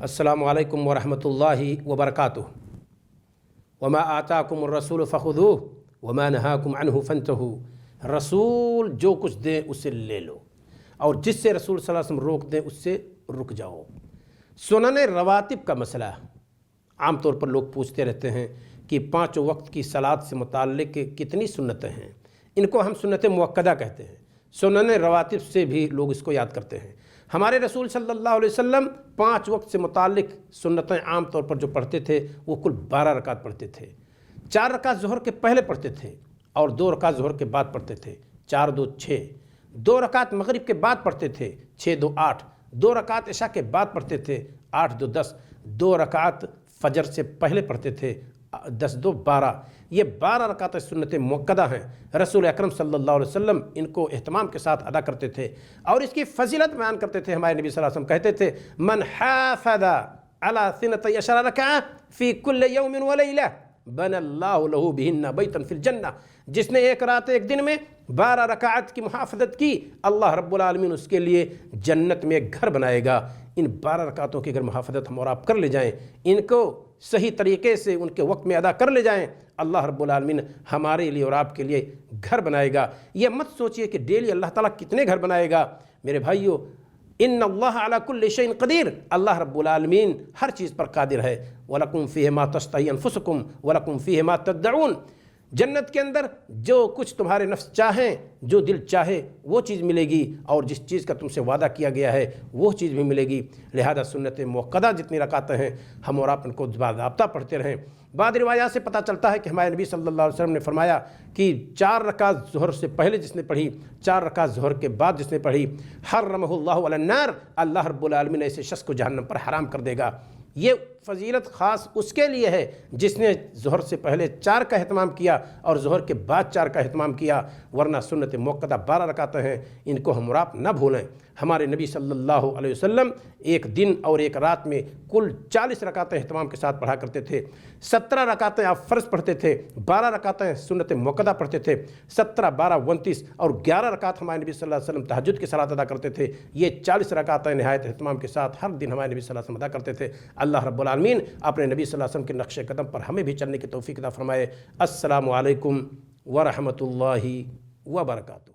السلام علیکم ورحمۃ اللہ وبرکاتہ۔ وما آتاکم الرسول فخذوہ وما نہاکم عنہ فانتہوا۔ رسول جو کچھ دیں اسے لے لو، اور جس سے رسول صلی اللہ علیہ وسلم روک دیں اس سے رک جاؤ۔ سنن رواتب کا مسئلہ عام طور پر لوگ پوچھتے رہتے ہیں کہ 5 وقت کی صلاۃ سے متعلق کتنی سنتیں ہیں؟ ان کو ہم سنت مؤکدہ کہتے ہیں۔ سنن رواتب سے بھی لوگ اس کو یاد کرتے ہیں۔ ہمارے رسول صلی اللہ علیہ وسلم 5 وقت سے متعلق سنتیں عام طور پر جو پڑھتے تھے وہ کل 12 رکعت پڑھتے تھے۔ 4 رکعت ظہر کے پہلے پڑھتے تھے اور 2 رکعت ظہر کے بعد پڑھتے تھے، 4 2 6۔ 2 رکعت مغرب کے بعد پڑھتے تھے، 6 2 8۔ 2 رکعت عشاء کے بعد پڑھتے تھے، 8 2 10۔ 2 رکعت فجر سے پہلے پڑھتے تھے، 10 2 12۔ یہ 12 رکعت سنت مؤکدہ ہیں۔ رسول اکرم صلی اللہ علیہ وسلم ان کو اہتمام کے ساتھ ادا کرتے تھے اور اس کی فضیلت بیان کرتے تھے۔ ہمارے نبی صلی اللہ علیہ وسلم کہتے تھے من حافظ علی 12 رکعہ فی کل یوم ولیلہ بنى اللہ لہ بہن بیتا فی الجنہ۔ جس نے ایک رات ایک دن میں 12 رکعت کی محافظت کی، اللہ رب العالمین اس کے لیے جنت میں ایک گھر بنائے گا۔ ان 12 رکعتوں کی اگر محافظت ہم اور آپ کر لے جائیں، ان کو صحیح طریقے سے ان کے وقت میں ادا کر لے جائیں، اللہ رب العالمین ہمارے لیے اور آپ کے لیے گھر بنائے گا۔ یہ مت سوچئے کہ ڈیلی اللہ تعالیٰ کتنے گھر بنائے گا۔ میرے بھائیو، ان اللہ علی کل شیء قدیر، اللہ رب العالمین ہر چیز پر قادر ہے۔ وَلَكُمْ فِيهِ مَا تَشْتَهِي أَنفُسُكُمْ وَلَكُمْ فِيهِ مَا تَدَّعُونَ۔ جنت کے اندر جو کچھ تمہارے نفس چاہیں، جو دل چاہے وہ چیز ملے گی، اور جس چیز کا تم سے وعدہ کیا گیا ہے وہ چیز بھی ملے گی۔ لہذا سنت مؤکدہ جتنی رکعتیں ہیں ہم اور آپ ان کو باضابطہ پڑھتے رہیں۔ بعض روایات سے پتہ چلتا ہے کہ ہمارے نبی صلی اللہ علیہ وسلم نے فرمایا کہ 4 رکعت ظہر سے پہلے جس نے پڑھی، 4 رکعت ظہر کے بعد جس نے پڑھی، حرمہ اللہ علی النار، اللہ رب العالمین ایسے شخص کو جہنم پر حرام کر دے گا۔ یہ فضیلت خاص اس کے لیے ہے جس نے ظہر سے پہلے 4 کا اہتمام کیا اور ظہر کے بعد 4 کا اہتمام کیا، ورنہ سنت مؤکدہ 12 رکعتیں ہیں، ان کو ہم اور آپ نہ بھولیں۔ ہمارے نبی صلی اللہ علیہ وسلم ایک دن اور ایک رات میں کل 40 رکعتیں اہتمام کے ساتھ پڑھا کرتے تھے۔ 17 رکعتیں آپ فرض پڑھتے تھے، 12 رکعتیں سنت مؤکدہ پڑھتے تھے، 17 12 29 اور 11 رکعت ہمارے نبی صلی اللہ علیہ وسلم تہجد کی صلاۃ ادا کرتے تھے۔ یہ 40 رکعتیں نہایت اہتمام کے ساتھ ہر دن ہمارے نبی صلی اللہ علیہ وسلم ادا کرتے تھے۔ اللہ رب العالمین اپنے نبی صلی اللہ علیہ وسلم کے نقش قدم پر ہمیں بھی چلنے کی توفیق عطا فرمائے۔ السلام علیکم ورحمۃ اللہ وبرکاتہ۔